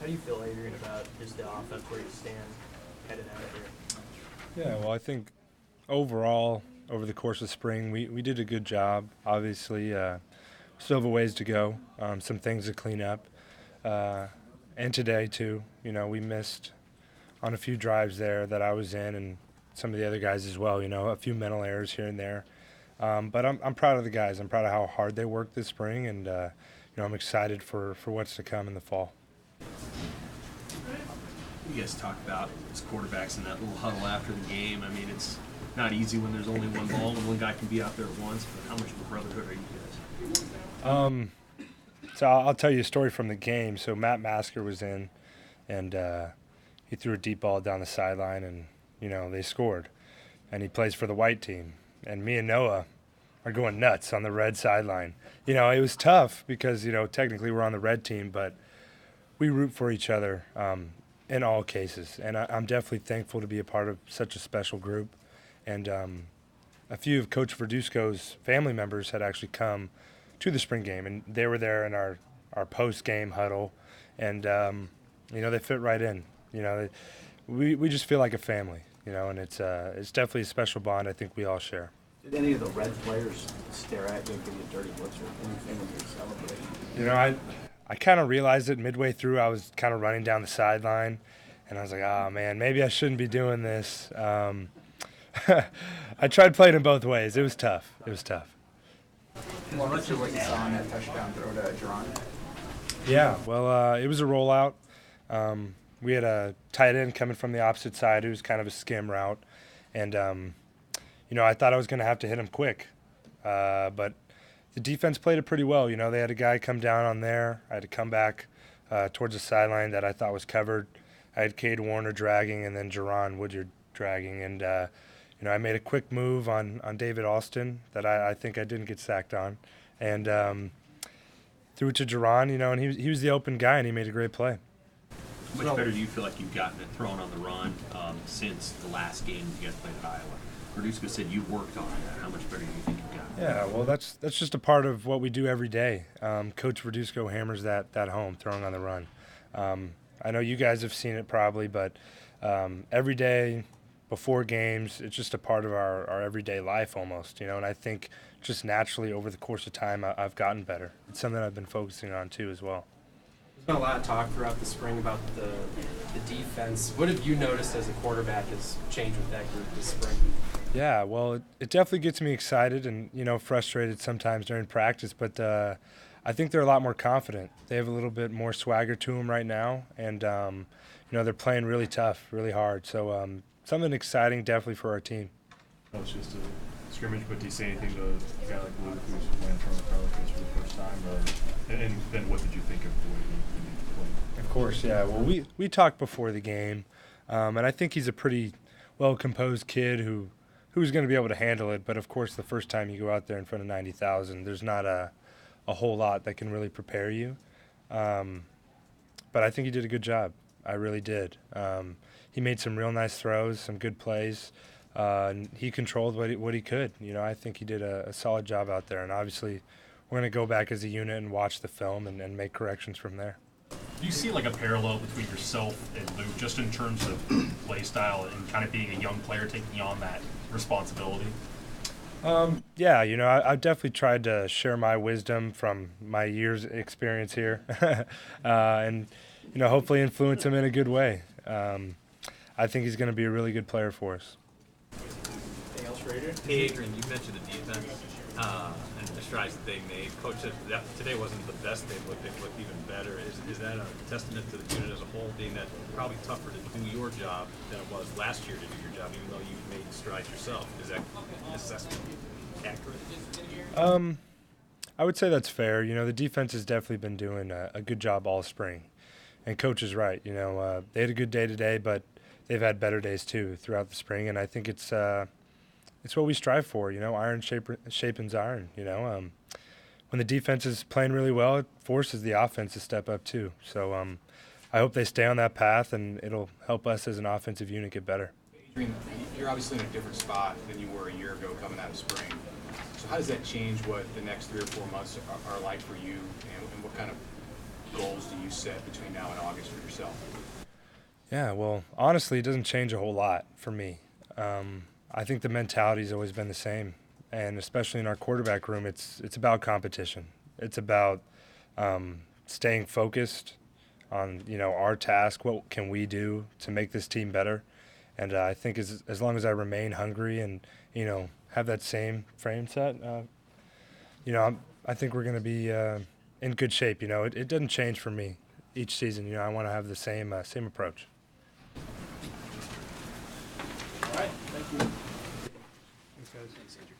How do you feel, Adrian, about just the offense where you stand headed out of here? Yeah, well, I think overall, over the course of spring, we did a good job. Obviously, still have a ways to go, some things to clean up. And today, too, we missed on a few drives there that I was in and some of the other guys as well, a few mental errors here and there. But I'm proud of the guys. I'm proud of how hard they worked this spring, and I'm excited for what's to come in the fall. You guys talk about as quarterbacks in that little huddle after the game. I mean, it's not easy when there's only one ball and one guy can be out there at once, but how much of a brotherhood are you guys? So I'll tell you a story from the game. So Matt Masker was in, and he threw a deep ball down the sideline, and, they scored. And he plays for the white team. And me and Noah are going nuts on the red sideline. It was tough because, technically we're on the red team, but we root for each other in all cases. And I'm definitely thankful to be a part of such a special group. And a few of Coach Verduzco's family members had actually come to the spring game, and they were there in our post-game huddle. And, they fit right in. We just feel like a family, and it's definitely a special bond I think we all share. Did any of the red players stare at you and give you dirty looks or anything when you were celebrating? I kind of realized it midway through. I was kind of running down the sideline, and I was like, oh, man, maybe I shouldn't be doing this. I tried playing it both ways. It was tough. Well, much of what you saw on that touchdown throw to Jerron? Yeah, well, it was a rollout. We had a tight end coming from the opposite side. It was kind of a skim route. And, I thought I was going to have to hit him quick. But the defense played it pretty well. They had a guy come down on there. I had to come back towards the sideline that I thought was covered. I had Cade Warner dragging and then Jerron Woodyard dragging. And, I made a quick move on David Alston that I think I didn't get sacked on. And threw it to Jerron, and he was the open guy, and he made a great play. How much better do you feel like you've gotten it thrown on the run since the last game you guys played at Iowa? Verduzco said you worked on that. How much better do you think you've gotten? Yeah, well, that's just a part of what we do every day. Coach Verduzco hammers that home, throwing on the run. I know you guys have seen it probably, but every day before games, it's just a part of our everyday life almost, and I think just naturally over the course of time I've gotten better. It's something I've been focusing on too as well. There's been a lot of talk throughout the spring about the defense. What have you noticed as a quarterback has changed with that group this spring? Yeah, well, it definitely gets me excited and, frustrated sometimes during practice, but I think they're a lot more confident. They have a little bit more swagger to them right now, and, they're playing really tough, really hard. So something exciting definitely for our team. That was just a scrimmage, but do you say anything to a guy like Luke who's playing in front of Carlos for the first time? And then what did you think of the way he played? Of course, yeah. Well, we talked before the game, and I think he's a pretty well-composed kid who's going to be able to handle it. But, of course, the first time you go out there in front of 90,000, there's not a whole lot that can really prepare you. But I think he did a good job. I really did. He made some real nice throws, some good plays. And he controlled what he could. I think he did a solid job out there. And obviously, we're going to go back as a unit and watch the film and make corrections from there. Do you see like a parallel between yourself and Luke, just in terms of play style and kind of being a young player taking on that responsibility? Yeah, I've definitely tried to share my wisdom from my years' experience here, and hopefully influence him in a good way. I think he's going to be a really good player for us. Anything else for Adrian? Hey, Adrian, you mentioned the defense and the strides that they made. Coach said that today wasn't the best they've looked even better. Is that a testament to the unit as a whole, being that probably tougher to do your job than it was last year to do your job, even though you made strides yourself? Is that assessment accurate? I would say that's fair. The defense has definitely been doing a good job all spring. And Coach is right. They had a good day today, but they've had better days too throughout the spring. And I think it's what we strive for. Iron sharpens iron. When the defense is playing really well, it forces the offense to step up too. So I hope they stay on that path, and it'll help us as an offensive unit get better. Adrian, you're obviously in a different spot than you were a year ago coming out of spring. So how does that change what the next 3 or 4 months are like for you, and what kind of goals do you set between now and August for yourself? Yeah, well, honestly, it doesn't change a whole lot for me. I think the mentality's always been the same, and especially in our quarterback room, it's about competition. It's about staying focused on our task. What can we do to make this team better? And I think as long as I remain hungry and have that same frame set, I think we're going to be in good shape. It doesn't change for me each season. I want to have the same approach. All right, thank you. Thanks, guys. Thanks, Adrian.